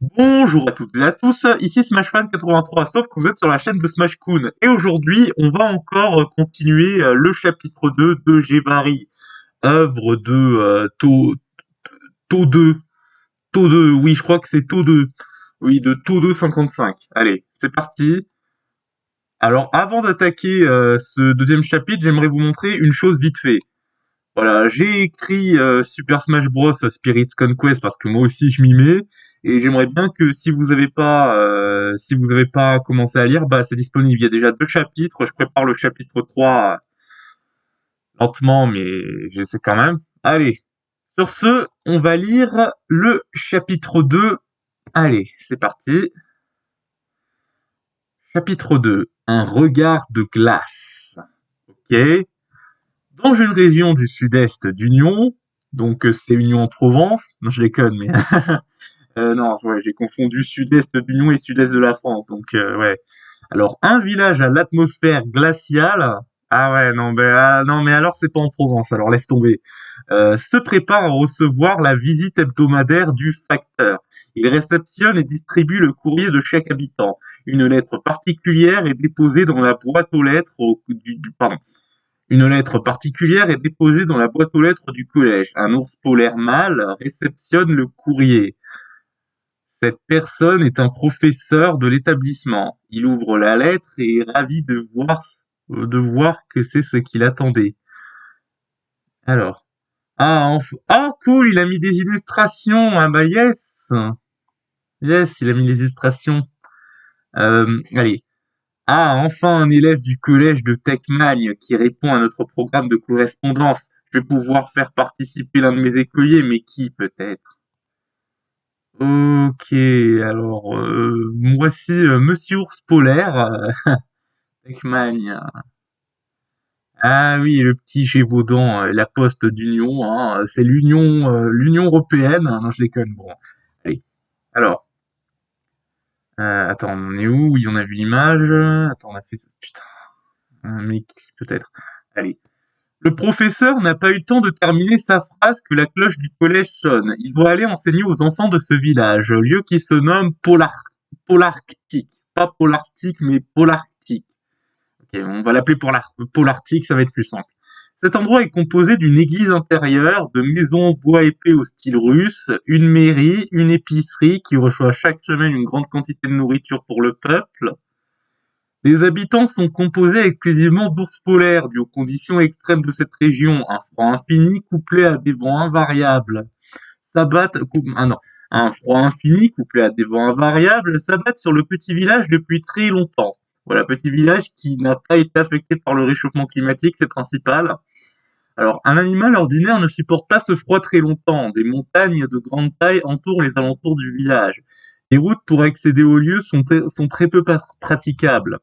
Bonjour à toutes et à tous, ici SmashFan83, sauf que vous êtes sur la chaîne de SmashCoon. Et aujourd'hui, on va encore continuer le chapitre 2 de Gévary, œuvre de To 2, To 2, oui, je crois que c'est To 2, oui, de To 2 55. Allez, c'est parti. Alors, avant d'attaquer ce deuxième chapitre, j'aimerais vous montrer une chose vite fait. Voilà, j'ai écrit Super Smash Bros Spirit Conquest parce que moi aussi je m'y mets et j'aimerais bien que si vous avez pas commencé à lire, bah c'est disponible. Il y a déjà 2 chapitres, je prépare le chapitre 3 lentement mais j'essaie quand même. Allez, sur ce, on va lire le chapitre 2. Allez, c'est parti. Chapitre 2. Un regard de glace. OK. Dans une région du sud-est d'Union, donc c'est Union en Provence. Non, je déconne, mais non, ouais, j'ai confondu sud-est d'Union et sud-est de la France, donc ouais. Alors, un village à l'atmosphère glaciale. Ah ouais, non, non, mais alors c'est pas en Provence, alors laisse tomber. Se prépare à recevoir la visite hebdomadaire du facteur. Il réceptionne et distribue le courrier de chaque habitant. Une lettre particulière est déposée dans la boîte aux lettres pardon. Une lettre particulière est déposée dans la boîte aux lettres du collège. Un ours polaire mâle réceptionne le courrier. Cette personne est un professeur de l'établissement. Il ouvre la lettre et est ravi de voir que c'est ce qu'il attendait. Alors. Ah, cool, il a mis des illustrations. Ah bah yes. Yes, il a mis les illustrations. Allez. Ah, enfin un élève du collège de Techmagne qui répond à notre programme de correspondance. Je vais pouvoir faire participer l'un de mes écoliers, mais qui peut-être? Ok, alors voici Monsieur Ours Polaire, Techmagne. Ah oui, le petit Gévaudan, la poste d'Union, hein, c'est l'Union européenne. Non, je déconne. Bon, allez. Alors, attends, on est où? Oui, on a vu l'image. Attends, on a fait ça. Putain, mais qui peut-être? Allez. Le professeur n'a pas eu le temps de terminer sa phrase que la cloche du collège sonne. Il doit aller enseigner aux enfants de ce village, lieu qui se nomme Polarctique. Pas Polarctique, mais Polarctique. Ok, on va l'appeler Polarctique, ça va être plus simple. Cet endroit est composé d'une église intérieure, de maisons en bois épais au style russe, une mairie, une épicerie qui reçoit chaque semaine une grande quantité de nourriture pour le peuple. Les habitants sont composés exclusivement d'ours polaires, dus aux conditions extrêmes de cette région, un froid infini couplé à des vents invariables. Non, un froid infini couplé à des vents invariables s'abattent sur le petit village depuis très longtemps. Voilà, petit village qui n'a pas été affecté par le réchauffement climatique, c'est principal. Alors, un animal ordinaire ne supporte pas ce froid très longtemps. Des montagnes de grande taille entourent les alentours du village. Les routes pour accéder au lieu sont très peu praticables,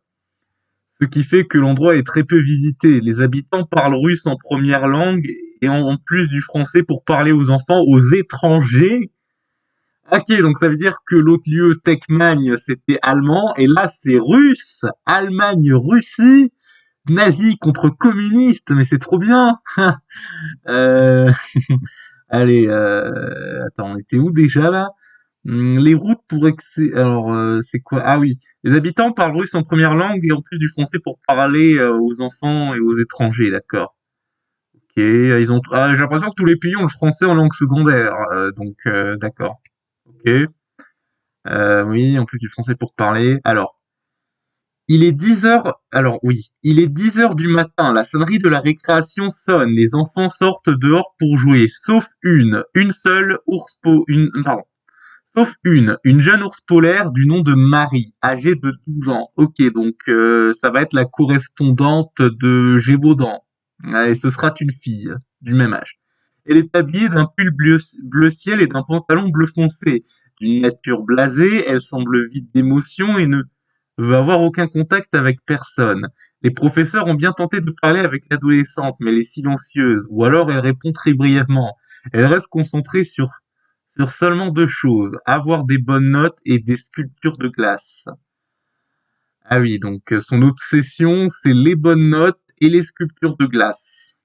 ce qui fait que l'endroit est très peu visité. Les habitants parlent russe en première langue et en plus du français pour parler aux enfants, aux étrangers. Ok, donc ça veut dire que l'autre lieu, Techmagne, c'était allemand, et là c'est russe, Allemagne, Russie, nazi contre communiste, mais c'est trop bien. euh... Allez, attends, on était où déjà là? Les routes pour accéder. Alors, c'est quoi? Ah oui, les habitants parlent russe en première langue et en plus du français pour parler aux enfants et aux étrangers, d'accord. Ok, j'ai l'impression que tous les pays ont le français en langue secondaire, donc d'accord. Ok. Oui, en plus du français pour parler. Alors, il est 10 heures. Alors oui, il est 10 heures du matin. La sonnerie de la récréation sonne. Les enfants sortent dehors pour jouer, sauf une seule pardon. Sauf une jeune ours polaire du nom de Marie, âgée de 12 ans. Ok, donc ça va être la correspondante de Gévaudan. Et ce sera une fille du même âge. Elle est habillée d'un pull bleu ciel et d'un pantalon bleu foncé. D'une nature blasée, elle semble vide d'émotion et ne veut avoir aucun contact avec personne. Les professeurs ont bien tenté de parler avec l'adolescente, mais elle est silencieuse, ou alors elle répond très brièvement. Elle reste concentrée sur seulement 2 choses, avoir des bonnes notes et des sculptures de glace. Ah oui, donc son obsession, c'est les bonnes notes et les sculptures de glace.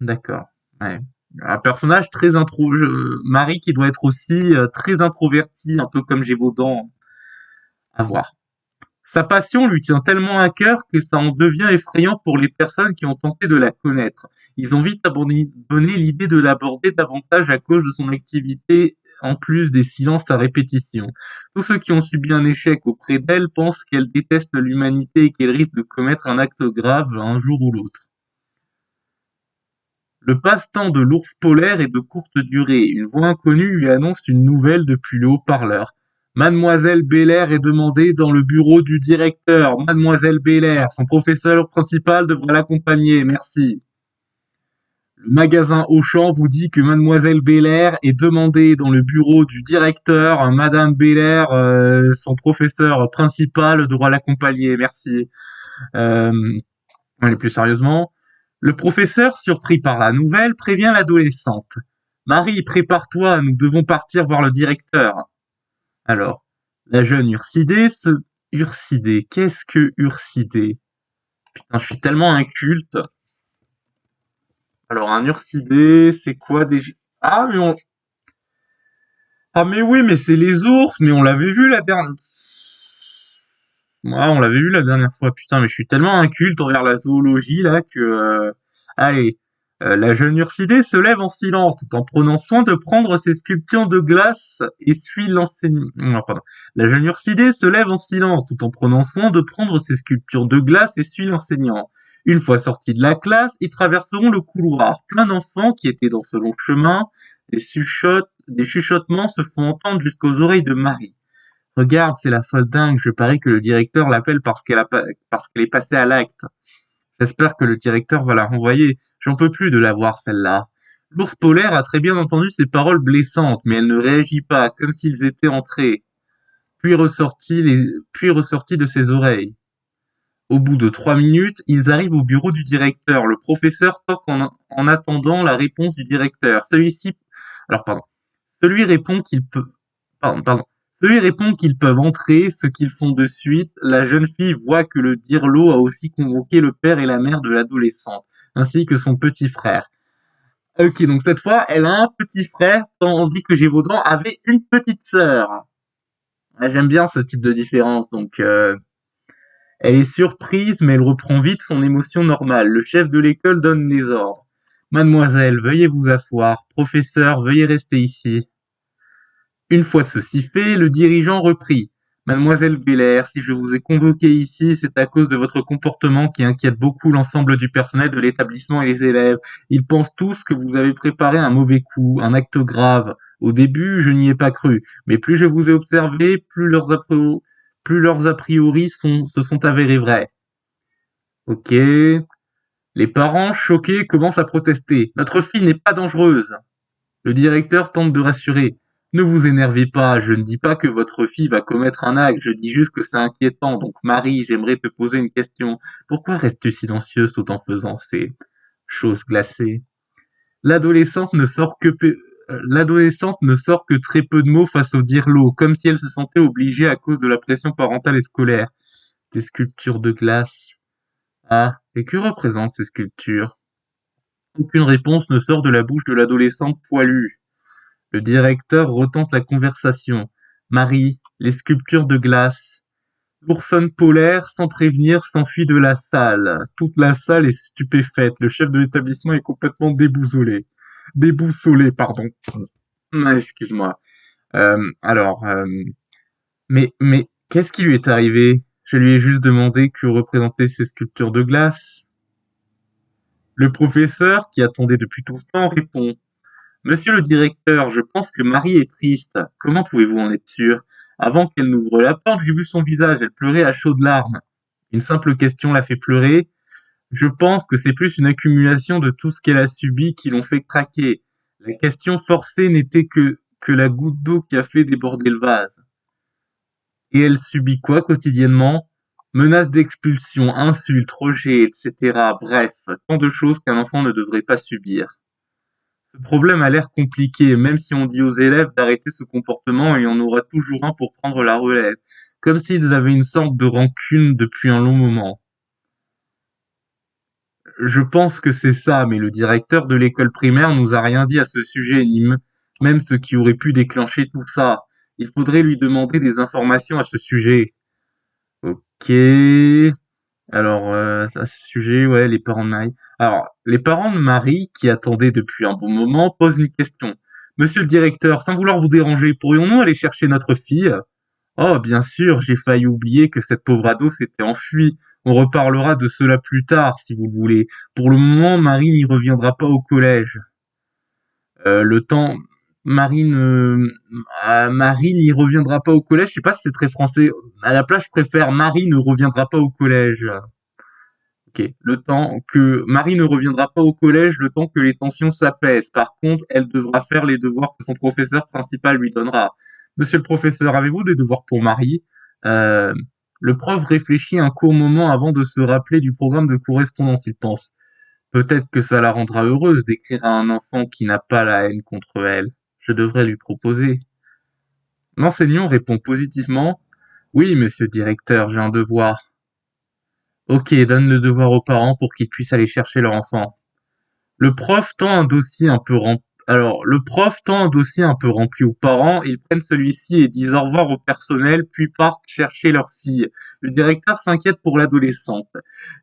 D'accord. Ouais. Un personnage très Marie qui doit être aussi très introvertie, un peu comme Gévaudan, à voir. Sa passion lui tient tellement à cœur que ça en devient effrayant pour les personnes qui ont tenté de la connaître. Ils ont vite abandonné l'idée de l'aborder davantage à cause de son activité en plus des silences à répétition. Tous ceux qui ont subi un échec auprès d'elle pensent qu'elle déteste l'humanité et qu'elle risque de commettre un acte grave un jour ou l'autre. Le passe-temps de l'ours polaire est de courte durée. Une voix inconnue lui annonce une nouvelle depuis le haut-parleur. Mademoiselle Belair est demandée dans le bureau du directeur. Mademoiselle Belair, son professeur principal devrait l'accompagner, merci. Le magasin Auchan vous dit que Mademoiselle Belair est demandée dans le bureau du directeur. Madame Belair, son professeur principal devra l'accompagner, merci. Euh, Allez, plus sérieusement, le professeur, surpris par la nouvelle, prévient l'adolescente. Marie, prépare-toi, nous devons partir voir le directeur. Alors, la jeune Ursidée, qu'est-ce que Ursidée? Putain, je suis tellement inculte. Alors, un Ursidée, c'est quoi déjà? Ah, mais oui, mais c'est les ours, mais on l'avait vu la dernière... Ouais, on l'avait vu la dernière fois. Putain, mais je suis tellement inculte envers la zoologie là que. Allez, la jeune Ursidée se lève en silence tout en prenant soin de prendre ses sculptures de glace et suit l'enseignant. Non, pardon. La jeune Ursidée se lève en silence tout en prenant soin de prendre ses sculptures de glace et suit l'enseignant. Une fois sortis de la classe, ils traverseront le couloir. Plein d'enfants qui étaient dans ce long chemin. Des chuchotements se font entendre jusqu'aux oreilles de Marie. Regarde, c'est la folle dingue, je parie que le directeur l'appelle parce qu'elle est passée à l'acte. J'espère que le directeur va la renvoyer. J'en peux plus de la voir, celle-là. L'ours polaire a très bien entendu ces paroles blessantes, mais elle ne réagit pas, comme s'ils étaient entrés, puis ressortis de ses oreilles. Au bout de 3 minutes, ils arrivent au bureau du directeur. Le professeur toque en attendant la réponse du directeur. Pardon. Celui répond qu'il peut, pardon. Celui répond qu'ils peuvent entrer, ce qu'ils font de suite. La jeune fille voit que le dirlo a aussi convoqué le père et la mère de l'adolescente, ainsi que son petit frère. Ok, donc cette fois, elle a un petit frère, tandis que Gévaudan avait une petite sœur. Ouais, j'aime bien ce type de différence, donc elle est surprise, mais elle reprend vite son émotion normale. Le chef de l'école donne les ordres. Mademoiselle, veuillez vous asseoir. Professeur, veuillez rester ici. Une fois ceci fait, le dirigeant reprit. Mademoiselle Belair, si je vous ai convoquée ici, c'est à cause de votre comportement qui inquiète beaucoup l'ensemble du personnel de l'établissement et les élèves. Ils pensent tous que vous avez préparé un mauvais coup, un acte grave. Au début, je n'y ai pas cru, mais plus je vous ai observé, plus leurs a priori se sont avérés vrais. Ok. Les parents, choqués, commencent à protester. Notre fille n'est pas dangereuse. Le directeur tente de rassurer. Ne vous énervez pas, je ne dis pas que votre fille va commettre un acte, je dis juste que c'est inquiétant. Donc Marie, j'aimerais te poser une question. Pourquoi restes-tu silencieuse tout en faisant ces choses glacées? L'adolescente ne sort que L'adolescente ne sort que très peu de mots face au dirlo, comme si elle se sentait obligée à cause de la pression parentale et scolaire. Des sculptures de glace. Ah, et que représentent ces sculptures? Aucune réponse ne sort de la bouche de l'adolescente poilue. Le directeur retente la conversation. Marie, les sculptures de glace. L'oursonne polaire, sans prévenir, s'enfuit de la salle. Toute la salle est stupéfaite. Le chef de l'établissement est complètement déboussolé. Déboussolé, pardon. Excuse-moi. Alors, mais qu'est-ce qui lui est arrivé? Je lui ai juste demandé que représentaient ces sculptures de glace. Le professeur, qui attendait depuis tout le temps, répond. Monsieur le directeur, je pense que Marie est triste. Comment pouvez-vous en être sûr? Avant qu'elle n'ouvre la porte, j'ai vu son visage. Elle pleurait à chaudes larmes. Une simple question l'a fait pleurer. Je pense que c'est plus une accumulation de tout ce qu'elle a subi qui l'ont fait craquer. La question forcée n'était que la goutte d'eau qui a fait déborder le vase. Et elle subit quoi quotidiennement? Menaces d'expulsion, insultes, rejets, etc. Bref, tant de choses qu'un enfant ne devrait pas subir. Ce problème a l'air compliqué, même si on dit aux élèves d'arrêter ce comportement, il y en aura toujours un pour prendre la relève, comme s'ils avaient une sorte de rancune depuis un long moment. Je pense que c'est ça, mais le directeur de l'école primaire nous a rien dit à ce sujet, ni même ce qui aurait pu déclencher tout ça. Il faudrait lui demander des informations à ce sujet. Ok. Alors, à ce sujet, ouais, les parents de Marie. Alors, les parents de Marie, qui attendaient depuis un bon moment, posent une question. Monsieur le directeur, sans vouloir vous déranger, pourrions-nous aller chercher notre fille? Oh, bien sûr, j'ai failli oublier que cette pauvre ado s'était enfuie. On reparlera de cela plus tard, si vous le voulez. Pour le moment, Marie n'y reviendra pas au collège. Le temps, Marie n'y reviendra pas au collège. Je sais pas si c'est très français. À la place, je préfère Marie ne reviendra pas au collège. Ok. Le temps que Marie ne reviendra pas au collège, le temps que les tensions s'apaisent. Par contre, elle devra faire les devoirs que son professeur principal lui donnera. Monsieur le professeur, avez-vous des devoirs pour Marie? Euh, le prof réfléchit un court moment avant de se rappeler du programme de correspondance. Il pense. Peut-être que ça la rendra heureuse d'écrire à un enfant qui n'a pas la haine contre elle. Je devrais lui proposer. L'enseignant répond positivement. Oui, monsieur le directeur, j'ai un devoir. Ok, donne le devoir aux parents pour qu'ils puissent aller chercher leur enfant. Le prof tend un dossier un peu rempli. Alors, le prof tend un dossier un peu rempli aux parents, ils prennent celui-ci et disent au revoir au personnel, puis partent chercher leur fille. Le directeur s'inquiète pour l'adolescente.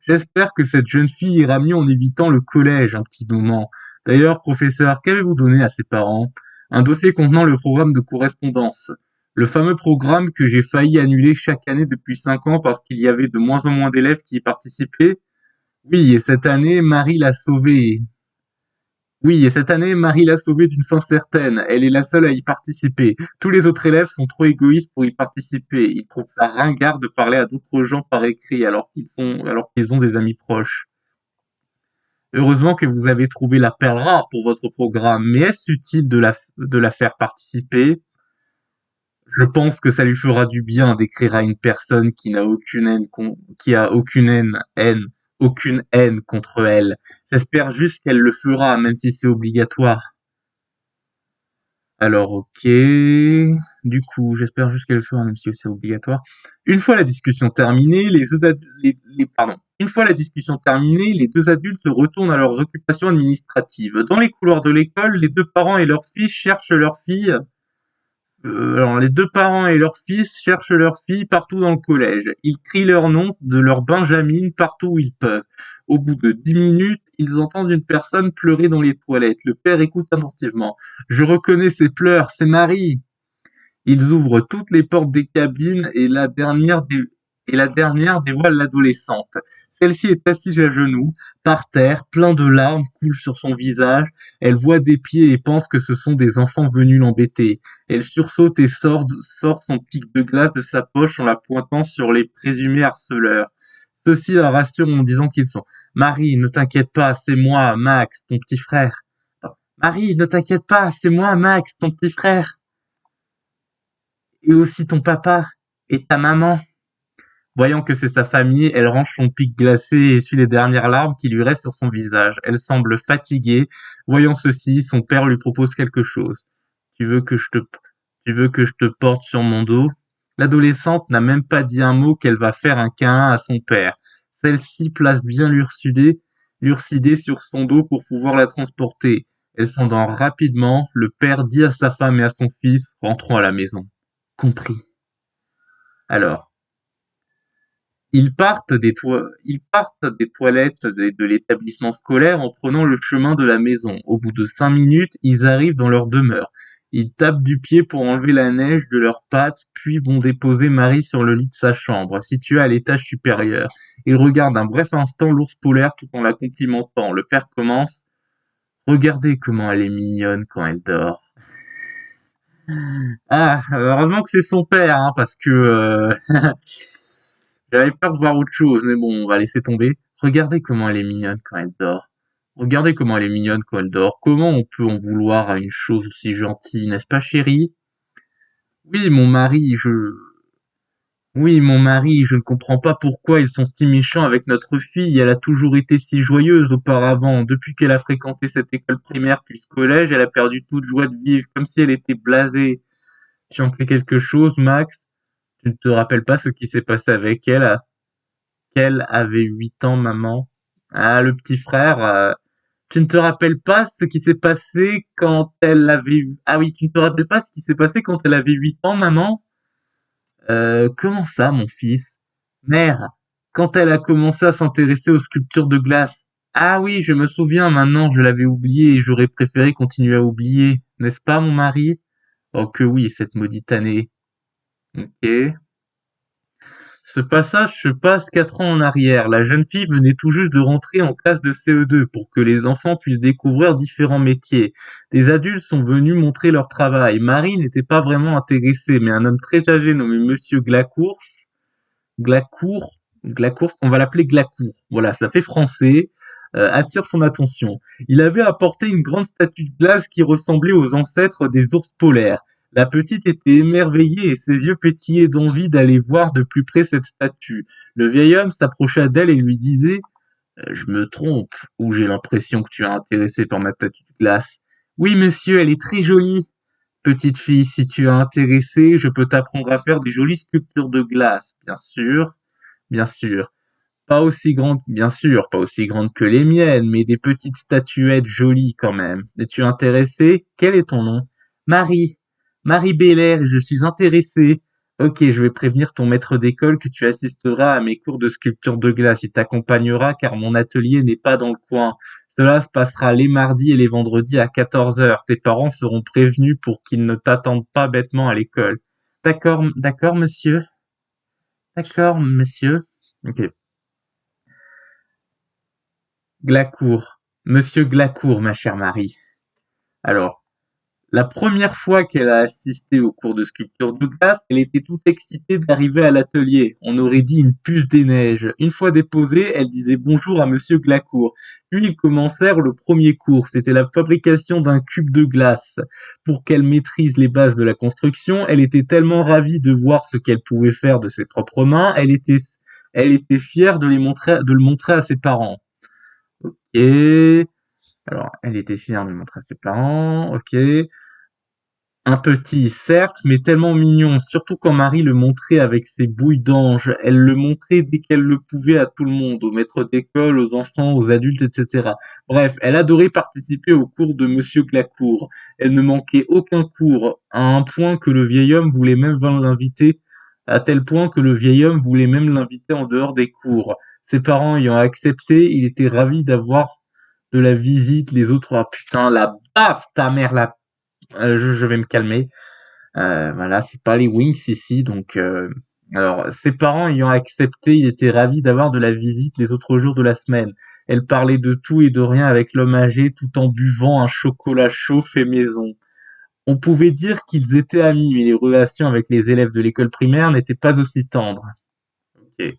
J'espère que cette jeune fille ira mieux en évitant le collège un petit moment. D'ailleurs, professeur, qu'avez-vous donné à ses parents? Un dossier contenant le programme de correspondance. Le fameux programme que j'ai failli annuler chaque année depuis 5 ans parce qu'il y avait de moins en moins d'élèves qui y participaient. Oui, et cette année, Marie l'a sauvé. Oui, et cette année, Marie l'a sauvée d'une fin certaine. Elle est la seule à y participer. Tous les autres élèves sont trop égoïstes pour y participer. Ils trouvent ça ringard de parler à d'autres gens par écrit alors qu'ils ont des amis proches. Heureusement que vous avez trouvé la perle rare pour votre programme, mais est-ce utile de la faire participer? Je pense que ça lui fera du bien d'écrire à une personne qui a aucune haine contre elle. J'espère juste qu'elle le fera, même si c'est obligatoire. Alors, ok. Du coup, j'espère juste qu'elle le fera, même si c'est obligatoire. Une fois la discussion terminée, Une fois la discussion terminée, les deux adultes retournent à leurs occupations administratives. Dans les couloirs de l'école, les deux parents et leur fils cherchent leur fille. Alors, les deux parents et leur fils cherchent leur fille partout dans le collège. Ils crient leur nom de leur Benjamin partout où ils peuvent. Au bout de 10 minutes, ils entendent une personne pleurer dans les toilettes. Le père écoute attentivement. Je reconnais ses pleurs, c'est Marie. Ils ouvrent toutes les portes des cabines et la dernière dévoile l'adolescente. Celle-ci est assise à genoux, par terre, plein de larmes coulent sur son visage. Elle voit des pieds et pense que ce sont des enfants venus l'embêter. Elle sursaute et sort son pic de glace de sa poche en la pointant sur les présumés harceleurs. Ceux-ci la rassurent en disant qu'ils sont. Marie, ne t'inquiète pas, c'est moi, Max, ton petit frère. Marie, ne t'inquiète pas, c'est moi, Max, ton petit frère. Et aussi ton papa et ta maman. Voyant que c'est sa famille, elle range son pic glacé et essuie les dernières larmes qui lui restent sur son visage. Elle semble fatiguée. Voyant ceci, son père lui propose quelque chose. Tu veux que je te, tu veux que je te porte sur mon dos? L'adolescente n'a même pas dit un mot qu'elle va faire un câlin à son père. Celle-ci place bien l'ursidée sur son dos pour pouvoir la transporter. Elle s'endort rapidement. Le père dit à sa femme et à son fils, rentrons à la maison. Compris. Alors, ils partent des toilettes de l'établissement scolaire en prenant le chemin de la maison. Au bout de 5 minutes, ils arrivent dans leur demeure. Ils tapent du pied pour enlever la neige de leurs pattes, puis vont déposer Marie sur le lit de sa chambre, situé à l'étage supérieur. Ils regardent un bref instant l'ours polaire tout en la complimentant. Le père commence. Regardez comment elle est mignonne quand elle dort. Ah, heureusement que c'est son père, hein, parce que j'avais peur de voir autre chose, mais bon, on va laisser tomber. Regardez comment elle est mignonne quand elle dort. Regardez comment elle est mignonne quand elle dort. Comment on peut en vouloir à une chose aussi gentille, n'est-ce pas, chérie? Oui, mon mari, je... Oui, mon mari, je ne comprends pas pourquoi ils sont si méchants avec notre fille. Elle a toujours été si joyeuse auparavant. Depuis qu'elle a fréquenté cette école primaire puis ce collège, elle a perdu toute joie de vivre, comme si elle était blasée. Tu en sais quelque chose, Max? Tu ne te rappelles pas ce qui s'est passé avec elle qu'elle avait 8 ans, maman? Ah, le petit frère, tu ne te rappelles pas ce qui s'est passé quand elle avait... Ah oui, tu ne te rappelles pas ce qui s'est passé quand elle avait 8 ans, maman? Comment ça, mon fils? Mère, quand elle a commencé à s'intéresser aux sculptures de glace. Ah oui, je me souviens maintenant, je l'avais oublié et j'aurais préféré continuer à oublier, n'est-ce pas, mon mari? Oh que oui, cette maudite année. Ok. Ce passage se passe 4 ans en arrière. La jeune fille venait tout juste de rentrer en classe de CE2 pour que les enfants puissent découvrir différents métiers. Des adultes sont venus montrer leur travail. Marie n'était pas vraiment intéressée, mais un homme très âgé nommé Monsieur Glacourt, on va l'appeler Glacourt. Voilà, ça fait français, attire son attention. Il avait apporté une grande statue de glace qui ressemblait aux ancêtres des ours polaires. La petite était émerveillée et ses yeux pétillaient d'envie d'aller voir de plus près cette statue. Le vieil homme s'approcha d'elle et lui disait je me trompe, ou j'ai l'impression que tu es intéressé par ma statue de glace. Oui, monsieur, elle est très jolie. Petite fille, si tu es intéressée, je peux t'apprendre à faire des jolies sculptures de glace, bien sûr. Bien sûr. Pas aussi grandes, bien sûr, pas aussi grandes que les miennes, mais des petites statuettes jolies quand même. Es-tu intéressée? Quel est ton nom? Marie. Marie Belair, je suis intéressée. Ok, je vais prévenir ton maître d'école que tu assisteras à mes cours de sculpture de glace. Il t'accompagnera car mon atelier n'est pas dans le coin. Cela se passera les mardis et les vendredis à 14 heures. Tes parents seront prévenus pour qu'ils ne t'attendent pas bêtement à l'école. D'accord, d'accord, monsieur? D'accord, monsieur? Ok. Glacourt. Monsieur Glacourt, ma chère Marie. Alors, la première fois qu'elle a assisté au cours de sculpture de glace, elle était toute excitée d'arriver à l'atelier. On aurait dit une puce des neiges. Une fois déposée, elle disait bonjour à monsieur Glacourt. Puis ils commencèrent le premier cours. C'était la fabrication d'un cube de glace. Pour qu'elle maîtrise les bases de la construction, elle était tellement ravie de voir ce qu'elle pouvait faire de ses propres mains. Elle était fière de le montrer à ses parents. Et alors, elle était fière de le montrer à ses parents, ok. Un petit, certes, mais tellement mignon, surtout quand Marie le montrait avec ses bouilles d'ange. Elle le montrait dès qu'elle le pouvait à tout le monde, aux maîtres d'école, aux enfants, aux adultes, etc. Bref, elle adorait participer aux cours de Monsieur Glacourt. Elle ne manquait aucun cours, à un point que le vieil homme voulait même l'inviter, à tel point que le vieil homme voulait même l'inviter en dehors des cours. Ses parents ayant accepté, il était ravi d'avoir de la visite, les autres, ah putain, la baffe, ta mère, je vais me calmer. Voilà, c'est pas les Wings ici, donc alors ses parents ayant accepté, il était ravi d'avoir de la visite les autres jours de la semaine. Elle parlait de tout et de rien avec l'homme âgé tout en buvant un chocolat chaud fait maison. On pouvait dire qu'ils étaient amis, mais les relations avec les élèves de l'école primaire n'étaient pas aussi tendres. Ok.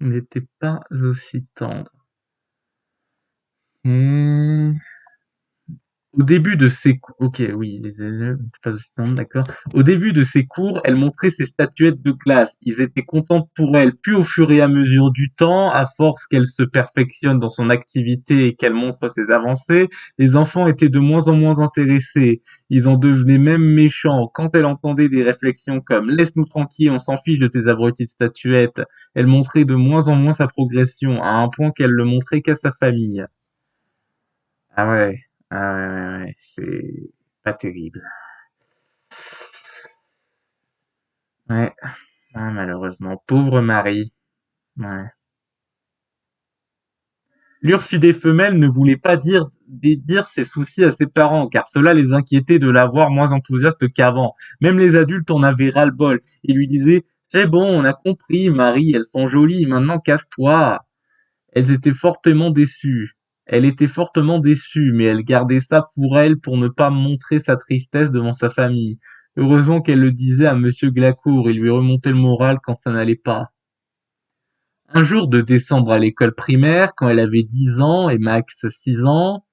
N'étaient pas aussi tendres. Hmm. Au début de ses cours, ok, oui, les élèves, c'est pas aussi simple, d'accord. Au début de ses cours, elle montrait ses statuettes de classe. Ils étaient contents pour elle. Puis au fur et à mesure du temps, à force qu'elle se perfectionne dans son activité et qu'elle montre ses avancées, les enfants étaient de moins en moins intéressés. Ils en devenaient même méchants. Quand elle entendait des réflexions comme «Laisse-nous tranquille, on s'en fiche de tes abruties de statuettes», elle montrait de moins en moins sa progression, à un point qu'elle le montrait qu'à sa famille. Ah ouais, ah ouais, ouais, ouais, c'est pas terrible. Ouais, ah, malheureusement, pauvre Marie. Ouais. L'Ursudé femelle ne voulait pas dire ses soucis à ses parents, car cela les inquiétait de la voir moins enthousiaste qu'avant. Même les adultes en avaient ras-le-bol. Ils lui disaient, c'est bon, on a compris, Marie, elles sont jolies, maintenant casse-toi. Elles étaient fortement déçues. Elle était fortement déçue, mais elle gardait ça pour elle pour ne pas montrer sa tristesse devant sa famille. Heureusement qu'elle le disait à monsieur Glacourt, il lui remontait le moral quand ça n'allait pas. Un jour de décembre à l'école primaire, quand elle avait 10 ans et Max 6 ans,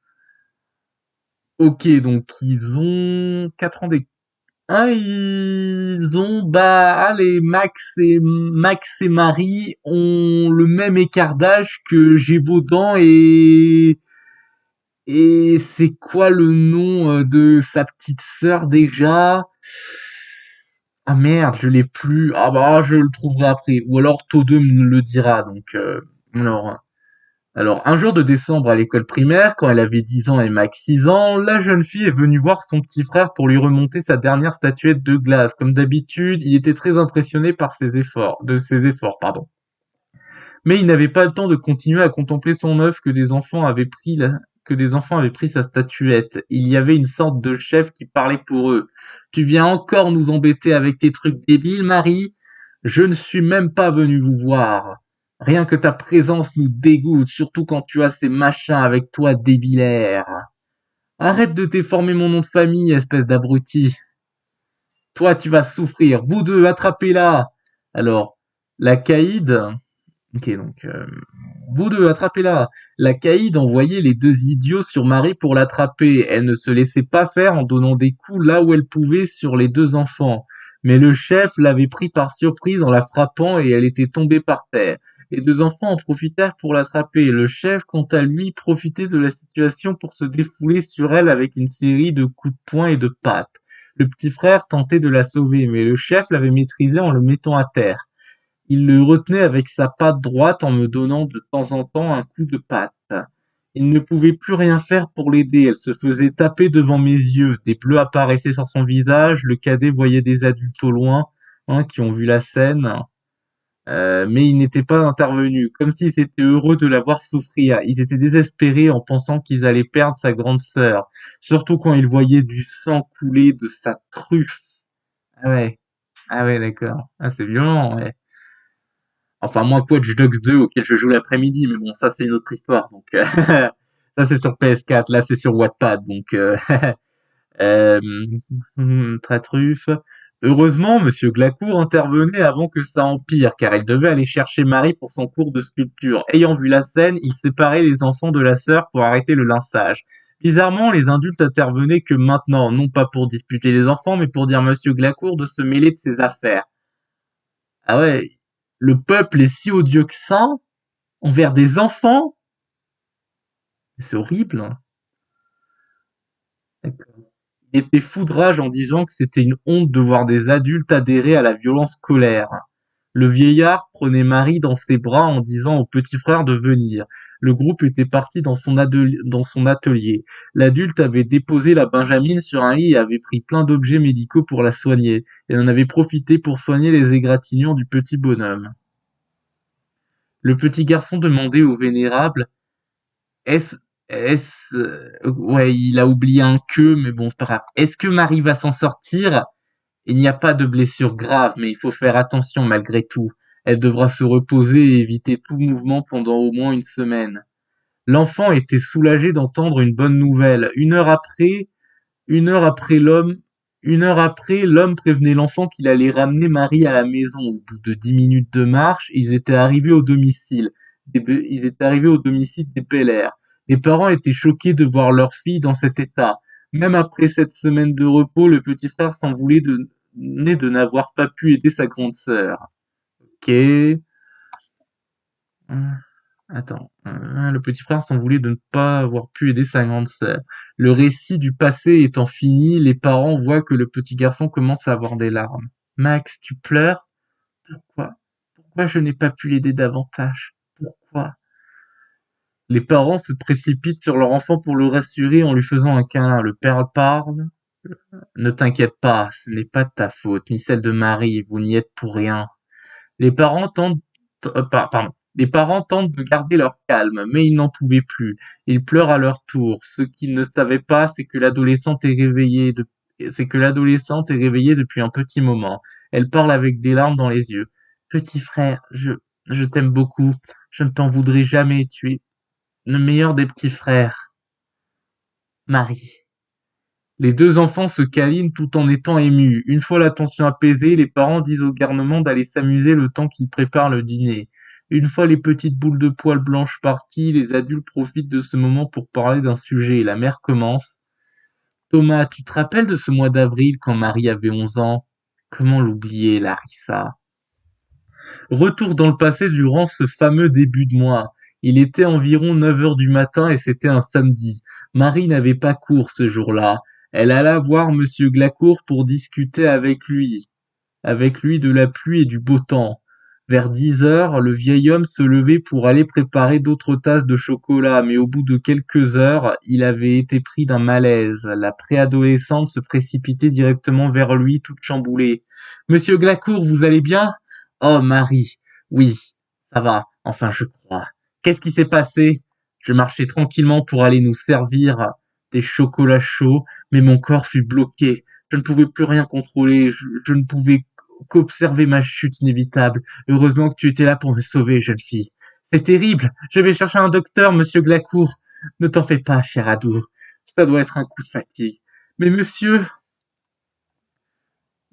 ok, donc ils ont 4 ans d'écart. Ah, ils ont, bah, allez, Max et Marie ont le même écart d'âge que Gévaudan et c'est quoi le nom de sa petite sœur déjà? Ah merde, je l'ai plus. Ah bah je le trouverai après. Ou alors Tode me le dira. Donc alors Alors, un jour de décembre à l'école primaire, quand elle avait 10 ans et Max 6 ans, la jeune fille est venue voir son petit frère pour lui remonter sa dernière statuette de glace. Comme d'habitude, il était très impressionné par ses efforts, pardon. Mais il n'avait pas le temps de continuer à contempler son œuvre que des enfants avaient pris sa statuette. Il y avait une sorte de chef qui parlait pour eux. Tu viens encore nous embêter avec tes trucs débiles, Marie? Je ne suis même pas venu vous voir. Rien que ta présence nous dégoûte, surtout quand tu as ces machins avec toi débilaires. Arrête de déformer mon nom de famille, espèce d'abruti. Toi, tu vas souffrir. Vous deux, attrapez-la. Alors, la caïd, ok, donc vous deux, attrapez-la. La caïd envoyait les deux idiots sur Marie pour l'attraper. Elle ne se laissait pas faire en donnant des coups là où elle pouvait sur les deux enfants. Mais le chef l'avait pris par surprise en la frappant et elle était tombée par terre. Les deux enfants en profitèrent pour l'attraper. Le chef, quant à lui, profitait de la situation pour se défouler sur elle avec une série de coups de poing et de pattes. Le petit frère tentait de la sauver, mais le chef l'avait maîtrisé en le mettant à terre. Il le retenait avec sa patte droite en me donnant de temps en temps un coup de patte. Il ne pouvait plus rien faire pour l'aider, elle se faisait taper devant mes yeux. Des bleus apparaissaient sur son visage, le cadet voyait des adultes au loin, qui ont vu la scène, mais ils n'étaient pas intervenus, comme s'ils étaient heureux de la voir souffrir. Ils étaient désespérés en pensant qu'ils allaient perdre sa grande sœur, surtout quand ils voyaient du sang couler de sa truffe. Ah ouais, ah ouais, d'accord. Ah, c'est violent, ouais. Enfin, moi, Watch Dogs 2, auquel je joue l'après-midi, mais bon, ça, c'est une autre histoire. Donc, ça, c'est sur PS4. Là, c'est sur Wattpad. Donc, euh, très truffe. Heureusement, Monsieur Glacourt intervenait avant que ça empire, car elle devait aller chercher Marie pour son cours de sculpture. Ayant vu la scène, il séparait les enfants de la sœur pour arrêter le lynchage. Bizarrement, les adultes intervenaient que maintenant, non pas pour disputer les enfants, mais pour dire à Monsieur Glacourt de se mêler de ses affaires. Ah ouais, le peuple est si odieux que ça envers des enfants? C'est horrible, hein. Il était fou de rage en disant que c'était une honte de voir des adultes adhérer à la violence scolaire. Le vieillard prenait Marie dans ses bras en disant au petit frère de venir. Le groupe était parti dans son atelier. L'adulte avait déposé la Benjamine sur un lit et avait pris plein d'objets médicaux pour la soigner. Elle en avait profité pour soigner les égratignures du petit bonhomme. Le petit garçon demandait au vénérable: Est-ce est-ce ouais, il a oublié un que, mais bon, c'est pas grave. Est-ce que Marie va s'en sortir? Il n'y a pas de blessure grave, mais il faut faire attention malgré tout. Elle devra se reposer et éviter tout mouvement pendant au moins une semaine. L'enfant était soulagé d'entendre une bonne nouvelle. Une heure après l'homme, une heure après, l'homme prévenait l'enfant qu'il allait ramener Marie à la maison. Au bout de 10 minutes de marche, ils étaient arrivés au domicile. Ils étaient arrivés au domicile des Peller. Les parents étaient choqués de voir leur fille dans cet état. Même après cette semaine de repos, le petit frère s'en voulait de n'avoir pas pu aider sa grande sœur. Ok. Attends, le petit frère s'en voulait de ne pas avoir pu aider sa grande sœur. Le récit du passé étant fini, les parents voient que le petit garçon commence à avoir des larmes. Max, tu pleures? Pourquoi? Pourquoi je n'ai pas pu l'aider davantage? Pourquoi? Les parents se précipitent sur leur enfant pour le rassurer en lui faisant un câlin. Le père parle. Ne t'inquiète pas, ce n'est pas de ta faute, ni celle de Marie, vous n'y êtes pour rien. Les parents tentent, pardon. Les parents tentent de garder leur calme, mais ils n'en pouvaient plus. Ils pleurent à leur tour. Ce qu'ils ne savaient pas, c'est que l'adolescente est réveillée depuis un petit moment. Elle parle avec des larmes dans les yeux. Petit frère, je t'aime beaucoup. Je ne t'en voudrais jamais. Tu es le meilleur des petits frères. Marie. Les deux enfants se câlinent tout en étant émus. Une fois la tension apaisée, les parents disent au garnement d'aller s'amuser le temps qu'ils préparent le dîner. Une fois les petites boules de poils blanches parties, les adultes profitent de ce moment pour parler d'un sujet. La mère commence. Thomas, tu te rappelles de ce mois d'avril quand Marie avait 11 ans? Comment l'oublier, Larissa? Retour dans le passé durant ce fameux début de mois. Il était environ 9 heures du matin et c'était un samedi. Marie n'avait pas cours ce jour-là. Elle alla voir Monsieur Glacourt pour discuter avec lui de la pluie et du beau temps. Vers 10 heures, le vieil homme se levait pour aller préparer d'autres tasses de chocolat, mais au bout de quelques heures, il avait été pris d'un malaise. La préadolescente se précipitait directement vers lui, toute chamboulée. Monsieur Glacourt, vous allez bien? Oh, Marie. Oui, ça va. Enfin, je crois. Qu'est-ce qui s'est passé? Je marchais tranquillement pour aller nous servir des chocolats chauds, mais mon corps fut bloqué. Je ne pouvais plus rien contrôler. Je ne pouvais qu'observer ma chute inévitable. Heureusement que tu étais là pour me sauver, jeune fille. C'est terrible. Je vais chercher un docteur, monsieur Glacourt. Ne t'en fais pas, cher ado. Ça doit être un coup de fatigue. Mais monsieur,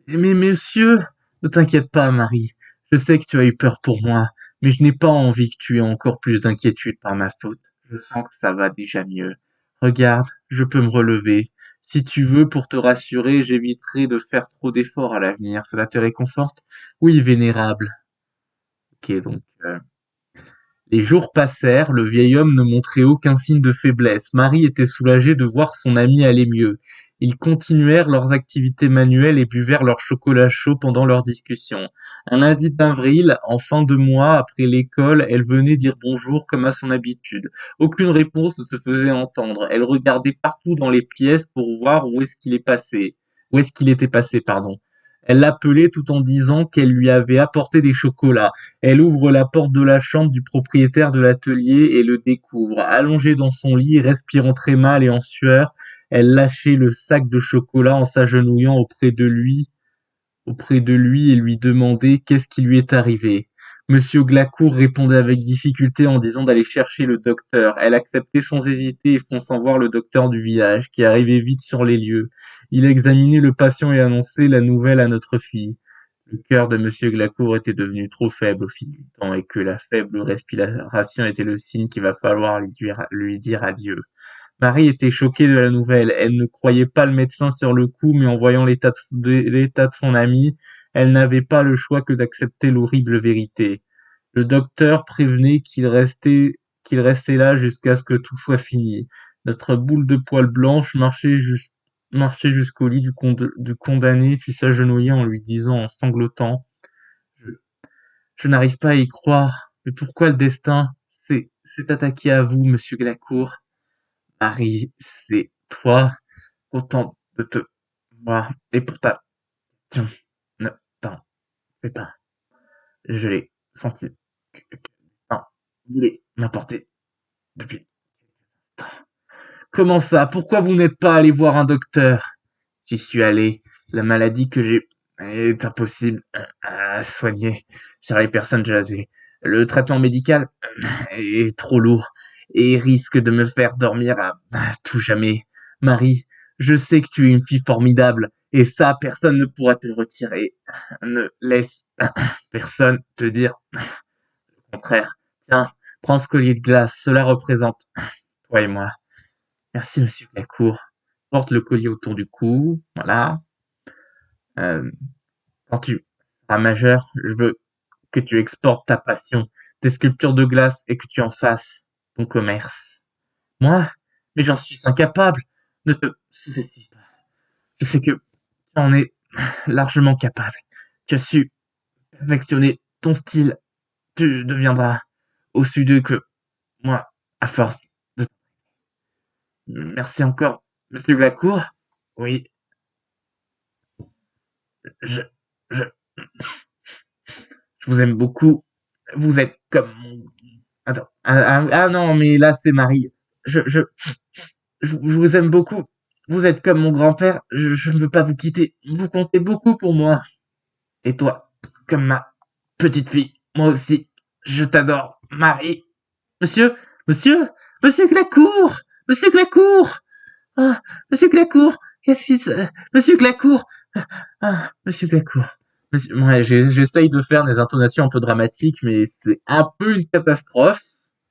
mais monsieur, ne t'inquiète pas, Marie. Je sais que tu as eu peur pour moi, mais je n'ai pas envie que tu aies encore plus d'inquiétude par ma faute. Je sens que ça va déjà mieux. Regarde, je peux me relever. Si tu veux, pour te rassurer, j'éviterai de faire trop d'efforts à l'avenir. Cela te réconforte? Oui, vénérable. Ok, donc les jours passèrent, le vieil homme ne montrait aucun signe de faiblesse. Marie était soulagée de voir son ami aller mieux. Ils continuèrent leurs activités manuelles et buvèrent leur chocolat chaud pendant leur discussion. Un lundi d'avril, en fin de mois, après l'école, elle venait dire bonjour comme à son habitude. Aucune réponse ne se faisait entendre. Elle regardait partout dans les pièces pour voir où est-ce qu'il était passé, pardon. Elle l'appelait tout en disant qu'elle lui avait apporté des chocolats. Elle ouvre la porte de la chambre du propriétaire de l'atelier et le découvre. Allongé dans son lit, respirant très mal et en sueur, elle lâchait le sac de chocolat en s'agenouillant auprès de lui et lui demandait qu'est-ce qui lui est arrivé. Monsieur Glacourt répondait avec difficulté en disant d'aller chercher le docteur. Elle acceptait sans hésiter et fonçant voir le docteur du village, qui arrivait vite sur les lieux. Il examinait le patient et annonçait la nouvelle à notre fille. Le cœur de monsieur Glacourt était devenu trop faible au fil du temps et que la faible respiration était le signe qu'il va falloir lui dire adieu. Marie était choquée de la nouvelle. Elle ne croyait pas le médecin sur le coup, mais en voyant l'état de son ami, elle n'avait pas le choix que d'accepter l'horrible vérité. Le docteur prévenait qu'il restait là jusqu'à ce que tout soit fini. Notre boule de poils blanche marchait jusqu'au lit du condamné, puis s'agenouilla en lui disant en sanglotant: Je, je n'arrive pas à y croire. Mais pourquoi le destin s'est attaqué à vous, monsieur Glacourt? Harry, c'est toi, content de te voir, et pour ta question, ne t'en fais pas. Je l'ai senti que quelqu'un voulait m'apporter depuis longtemps. Comment ça? Pourquoi vous n'êtes pas allé voir un docteur? J'y suis allé. La maladie que j'ai est impossible à soigner sur les personnes âgées. Le traitement médical est trop lourd et risque de me faire dormir à tout jamais. Marie, je sais que tu es une fille formidable et ça, personne ne pourra te le retirer. Ne laisse personne te dire le contraire. Tiens, prends ce collier de glace, cela représente toi et moi. Merci, monsieur Lacour. Porte le collier autour du cou, voilà. Euh, Quand tu seras majeur, je veux que tu exportes ta passion, tes sculptures de glace et que tu en fasses ton commerce. Moi? Mais j'en suis incapable. Ne te soucie pas. Je sais que tu en es largement capable. Tu as su perfectionner ton style. Tu deviendras aussi deux que moi, à force de... Merci encore, monsieur Glacourt. Oui, je, je, je vous aime beaucoup. Vous êtes comme mon... Attends. Ah non, mais là, c'est Marie. Je, je, je vous aime beaucoup. Vous êtes comme mon grand-père. Je ne veux pas vous quitter. Vous comptez beaucoup pour moi. Et toi, comme ma petite fille, moi aussi, je t'adore, Marie. Monsieur, monsieur, monsieur Glacourt, monsieur Glacourt, ah, monsieur Glacourt, qu'est-ce qui se, monsieur Glacourt, monsieur Glacourt. Ouais, j'essaye de faire des intonations un peu dramatiques, mais c'est un peu une catastrophe.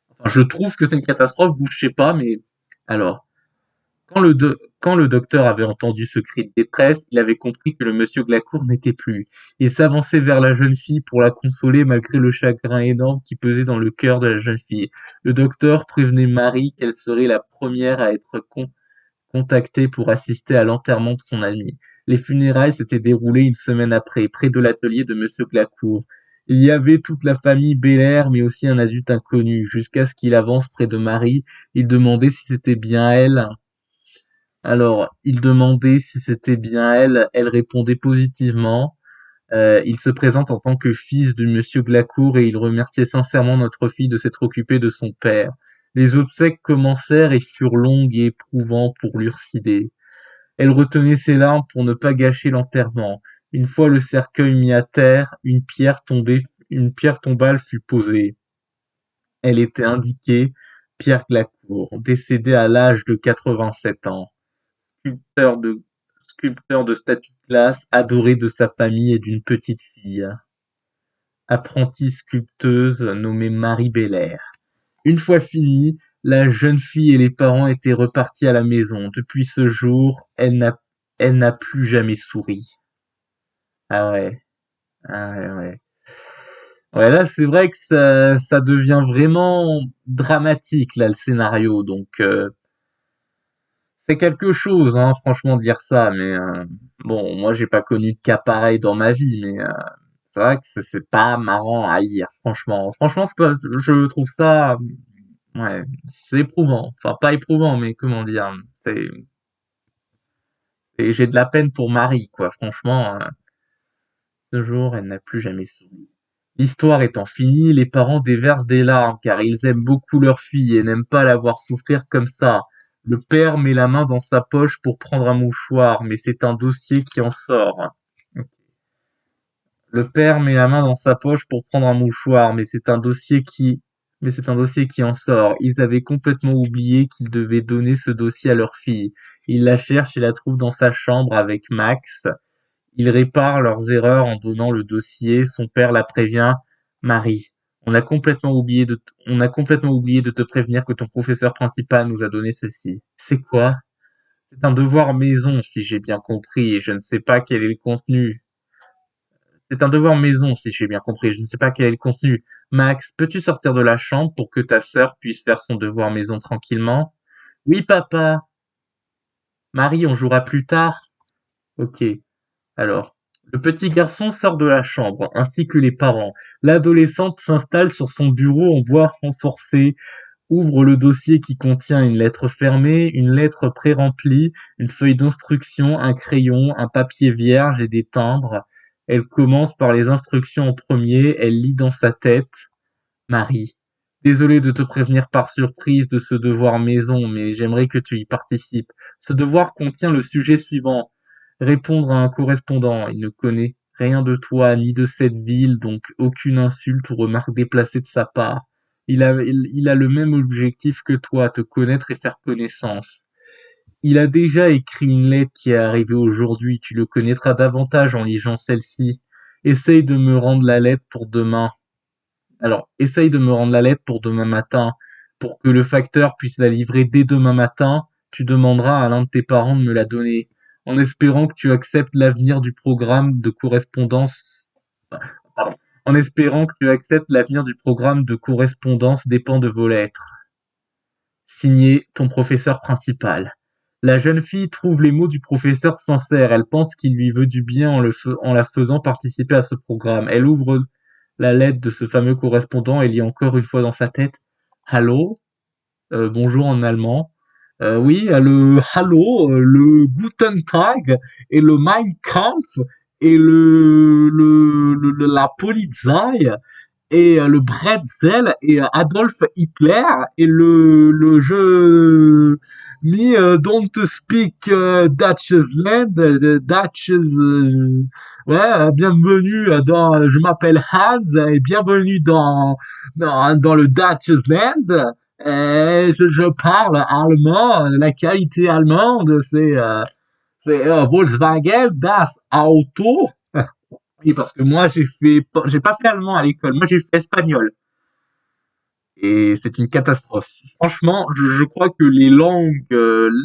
Enfin, je trouve que c'est une catastrophe, vous, je sais pas, mais alors. Quand le docteur avait entendu ce cri de détresse, il avait compris que le monsieur Glacourt n'était plus. Il s'avançait vers la jeune fille pour la consoler malgré le chagrin énorme qui pesait dans le cœur de la jeune fille. Le docteur prévenait Marie qu'elle serait la première à être contactée pour assister à l'enterrement de son ami. Les funérailles s'étaient déroulées une semaine après, près de l'atelier de monsieur Glacourt. Il y avait toute la famille Belair, mais aussi un adulte inconnu. Jusqu'à ce qu'il avance près de Marie, il demandait si c'était bien elle. Alors, il demandait si c'était bien elle. Elle répondait positivement. Il se présente en tant que fils de Monsieur Glacourt et il remerciait sincèrement notre fille de s'être occupée de son père. Les obsèques commencèrent et furent longues et éprouvantes pour l'Ursidé. Elle retenait ses larmes pour ne pas gâcher l'enterrement. Une fois le cercueil mis à terre, une pierre tombale fut posée. Elle était indiquée Pierre Glacourt, décédé à l'âge de 87 ans, sculpteur de, sculpteur de statues de glace, adoré de sa famille et d'une petite fille. Apprentie sculpteuse nommée Marie Belair. Une fois finie, la jeune fille et les parents étaient repartis à la maison. Depuis ce jour, elle n'a plus jamais souri. Ah ouais, ah ouais, ouais. Ouais, là, c'est vrai que ça devient vraiment dramatique, là, le scénario. Donc, c'est quelque chose, hein, franchement, de dire ça. Mais bon, moi, j'ai pas connu de cas pareil dans ma vie, mais c'est vrai que c'est pas marrant à lire, franchement. Franchement, je trouve ça, ouais, c'est éprouvant. Enfin, pas éprouvant, mais comment dire, j'ai de la peine pour Marie, quoi. Franchement, ce jour, elle n'a plus jamais souri. L'histoire étant finie, les parents déversent des larmes car ils aiment beaucoup leur fille et n'aiment pas la voir souffrir comme ça. Le père met la main dans sa poche pour prendre un mouchoir, mais c'est un dossier qui en sort. Le père met la main dans sa poche pour prendre un mouchoir, mais c'est un dossier qui en sort. Ils avaient complètement oublié qu'ils devaient donner ce dossier à leur fille. Ils la cherchent et la trouvent dans sa chambre avec Max. Ils réparent leurs erreurs en donnant le dossier. Son père la prévient. Marie, on a complètement oublié de te prévenir que ton professeur principal nous a donné ceci. C'est quoi? C'est un devoir maison, si j'ai bien compris, et je ne sais pas quel est le contenu. C'est un devoir maison, si j'ai bien compris. Je ne sais pas quel est le contenu. Max, peux-tu sortir de la chambre pour que ta sœur puisse faire son devoir maison tranquillement? Oui, papa. Marie, on jouera plus tard. Ok. Alors, le petit garçon sort de la chambre, ainsi que les parents. L'adolescente s'installe sur son bureau en bois renforcé, ouvre le dossier qui contient une lettre fermée, une lettre pré-remplie, une feuille d'instruction, un crayon, un papier vierge et des timbres. Elle commence par les instructions en premier, elle lit dans sa tête. Marie, désolé de te prévenir par surprise de ce devoir maison, mais j'aimerais que tu y participes. Ce devoir contient le sujet suivant. Répondre à un correspondant. Il ne connaît rien de toi ni de cette ville, donc aucune insulte ou remarque déplacée de sa part. Il a le même objectif que toi, te connaître et faire connaissance. Il a déjà écrit une lettre qui est arrivée aujourd'hui, tu le connaîtras davantage en lisant celle-ci. Essaye de me rendre la lettre pour demain. Alors, essaye de me rendre la lettre pour demain matin. Pour que le facteur puisse la livrer dès demain matin, tu demanderas à l'un de tes parents de me la donner, en espérant que tu acceptes l'avenir du programme de correspondance. Pardon. En espérant que tu acceptes l'avenir du programme de correspondance dépend de vos lettres. Signé ton professeur principal. La jeune fille trouve les mots du professeur sincères. Elle pense qu'il lui veut du bien en la faisant participer à ce programme. Elle ouvre la lettre de ce fameux correspondant et lit encore une fois dans sa tête Hallo, bonjour en allemand. Oui, le Hallo, le Guten Tag et le Mein Kampf et la Polizei et le Bretzel et Adolf Hitler et le jeu Me don't speak Dutchland, ouais, bienvenue dans, je m'appelle Hans et bienvenue dans le Dutchland. Et je parle allemand, la qualité allemande, c'est Volkswagen, das Auto. Oui, parce que moi, j'ai pas fait allemand à l'école. Moi, j'ai fait espagnol. Et c'est une catastrophe. Franchement, je crois que les langues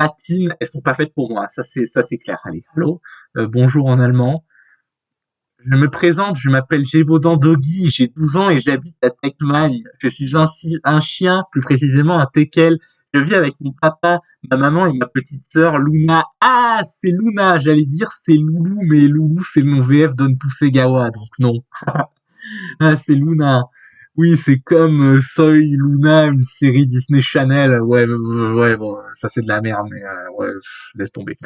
latines, elles sont pas faites pour moi. Ça, c'est clair. Allez, allô, bonjour en allemand. Je me présente, je m'appelle Gévaudan Doggy, j'ai 12 ans et j'habite à Techmagne. Je suis un chien, plus précisément un teckel. Je vis avec mon papa, ma maman et ma petite sœur Luna. Ah, c'est Luna, j'allais dire c'est Loulou, mais Loulou c'est mon VF Don Gawa, donc non. Ah, c'est Luna. Oui, c'est comme Soy Luna, une série Disney Channel. Ouais, ouais, bon, ça c'est de la merde, mais ouais, laisse tomber.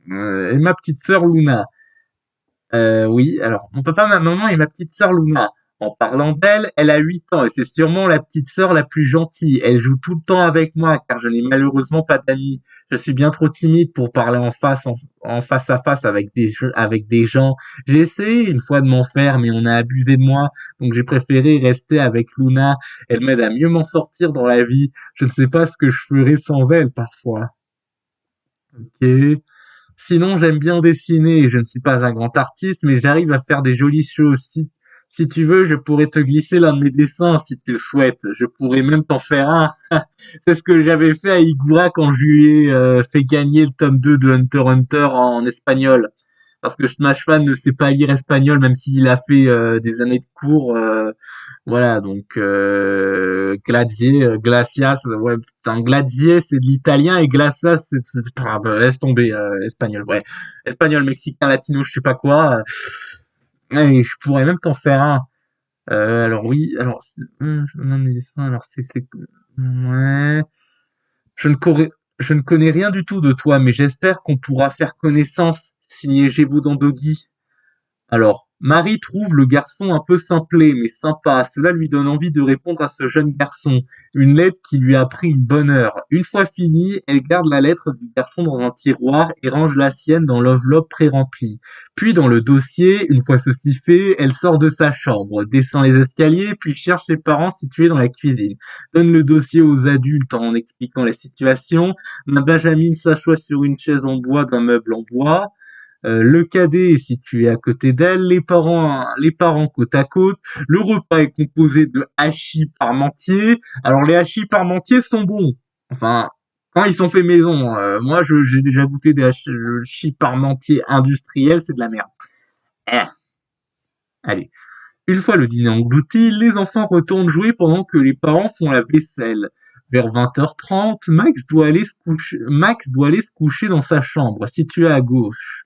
Et ma petite sœur Luna. Oui, alors mon papa, ma maman et ma petite sœur Luna. En parlant d'elle, elle a 8 ans et c'est sûrement la petite sœur la plus gentille. Elle joue tout le temps avec moi car je n'ai malheureusement pas d'amis. Je suis bien trop timide pour parler en face à face avec des gens. J'ai essayé une fois de m'en faire, mais on a abusé de moi, donc j'ai préféré rester avec Luna. Elle m'aide à mieux m'en sortir dans la vie. Je ne sais pas ce que je ferais sans elle parfois. Ok. Sinon, j'aime bien dessiner. Je ne suis pas un grand artiste, mais j'arrive à faire des jolies choses. Si tu veux, je pourrais te glisser l'un de mes dessins si tu le souhaites. Je pourrais même t'en faire un. C'est ce que j'avais fait à Igura quand je lui ai fait gagner le tome 2 de Hunter x Hunter en espagnol. Parce que Smash Fan ne sait pas lire espagnol, même s'il a fait des années de cours. Voilà, donc Gladier, Glacias, ouais, putain, Gladier c'est de l'italien et Glacias laisse tomber, espagnol, ouais, espagnol, mexicain, latino, je sais pas quoi. Ouais, je pourrais même t'en faire un. Alors oui, alors alors c'est ouais, je ne connais je ne connais rien du tout de toi, mais j'espère qu'on pourra faire connaissance. Signé Gévaudan Doggy. Alors, Marie trouve le garçon un peu simplé, mais sympa. Cela lui donne envie de répondre à ce jeune garçon. Une lettre qui lui a pris une bonne heure. Une fois finie, elle garde la lettre du garçon dans un tiroir et range la sienne dans l'enveloppe pré-remplie. Puis dans le dossier, une fois ceci fait, elle sort de sa chambre, descend les escaliers, puis cherche ses parents situés dans la cuisine. Donne le dossier aux adultes en expliquant la situation. Benjamin s'assoit sur une chaise en bois d'un meuble en bois. Le cadet est situé à côté d'elle, les parents côte à côte. Le repas est composé de hachis parmentier. Alors les hachis parmentier sont bons. Enfin, quand ils sont faits maison. Moi, j'ai déjà goûté des hachis parmentier industriels, c'est de la merde. Eh, allez. Une fois le dîner englouti, les enfants retournent jouer pendant que les parents font la vaisselle. Vers 20h30, Max doit aller se coucher dans sa chambre, située à gauche.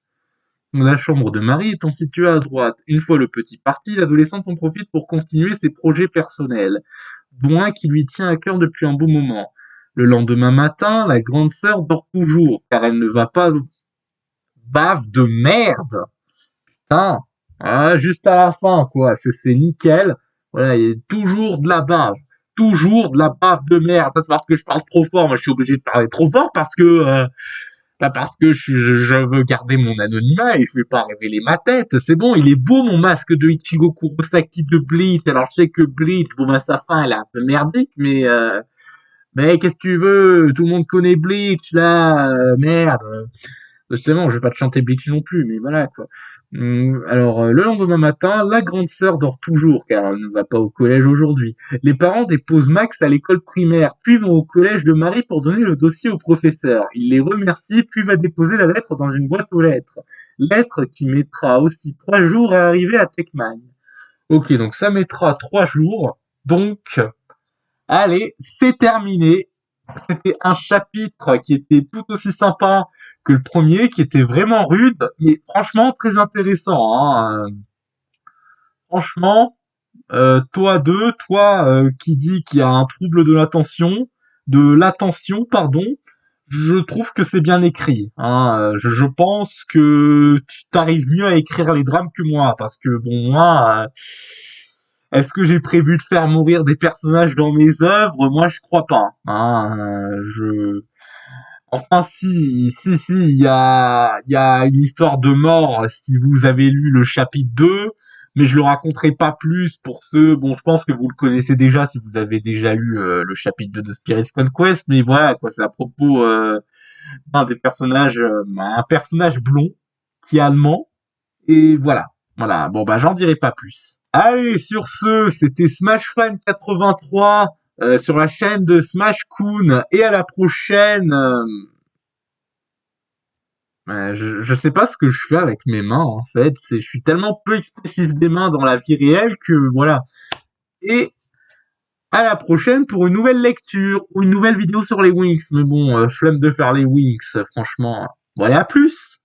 La chambre de Marie étant située à droite. Une fois le petit parti, l'adolescente en profite pour continuer ses projets personnels, dont un qui lui tient à cœur depuis un bon moment. Le lendemain matin, la grande sœur dort toujours, car elle ne va pas... Bave de merde. Putain. Ah, juste à la fin, quoi. C'est nickel. Voilà, il y a toujours de la bave. Toujours de la bave de merde. Ça, c'est parce que je parle trop fort. Moi, je suis obligé de parler trop fort parce que... pas parce que je veux garder mon anonymat et je vais pas révéler ma tête. C'est bon, il est beau mon masque de Ichigo Kurosaki de Bleach. Alors je sais que Bleach, bon bah sa fin elle est un peu merdique, mais qu'est-ce que tu veux? Tout le monde connaît Bleach là, merde. Justement, je vais pas te chanter Bleach non plus, mais voilà quoi. Alors, le lendemain matin, la grande sœur dort toujours car elle ne va pas au collège aujourd'hui. Les parents déposent Max à l'école primaire, puis vont au collège de Marie pour donner le dossier au professeur. Il les remercie, puis va déposer la lettre dans une boîte aux lettres. Lettre qui mettra aussi 3 jours à arriver à Techman. Ok, donc ça mettra 3 jours. Donc, allez, c'est terminé. C'était un chapitre qui était tout aussi sympa que le premier, qui était vraiment rude, mais franchement très intéressant. Hein. Franchement, toi qui dis qu'il y a un trouble de l'attention, pardon, je trouve que c'est bien écrit. Hein. Je pense que tu t'arrives mieux à écrire les drames que moi, parce que bon, moi, est-ce que j'ai prévu de faire mourir des personnages dans mes œuvres? Moi, je crois pas. Hein. Enfin, si, il y a une histoire de mort si vous avez lu le chapitre 2, mais je le raconterai pas plus pour ceux, bon, je pense que vous le connaissez déjà si vous avez déjà lu le chapitre 2 de Spirit's Conquest, mais voilà, quoi, c'est à propos un personnage blond qui est allemand, et voilà. Voilà, bon, bah, j'en dirai pas plus. Allez, sur ce, c'était Smash Fan 83 sur la chaîne de Smash Kun, et à la prochaine. Je sais pas ce que je fais avec mes mains en fait. Je suis tellement peu expressif des mains dans la vie réelle que voilà. Et à la prochaine pour une nouvelle lecture ou une nouvelle vidéo sur les Wings. Mais bon, flemme de faire les Wings, franchement. Bon allez, à plus.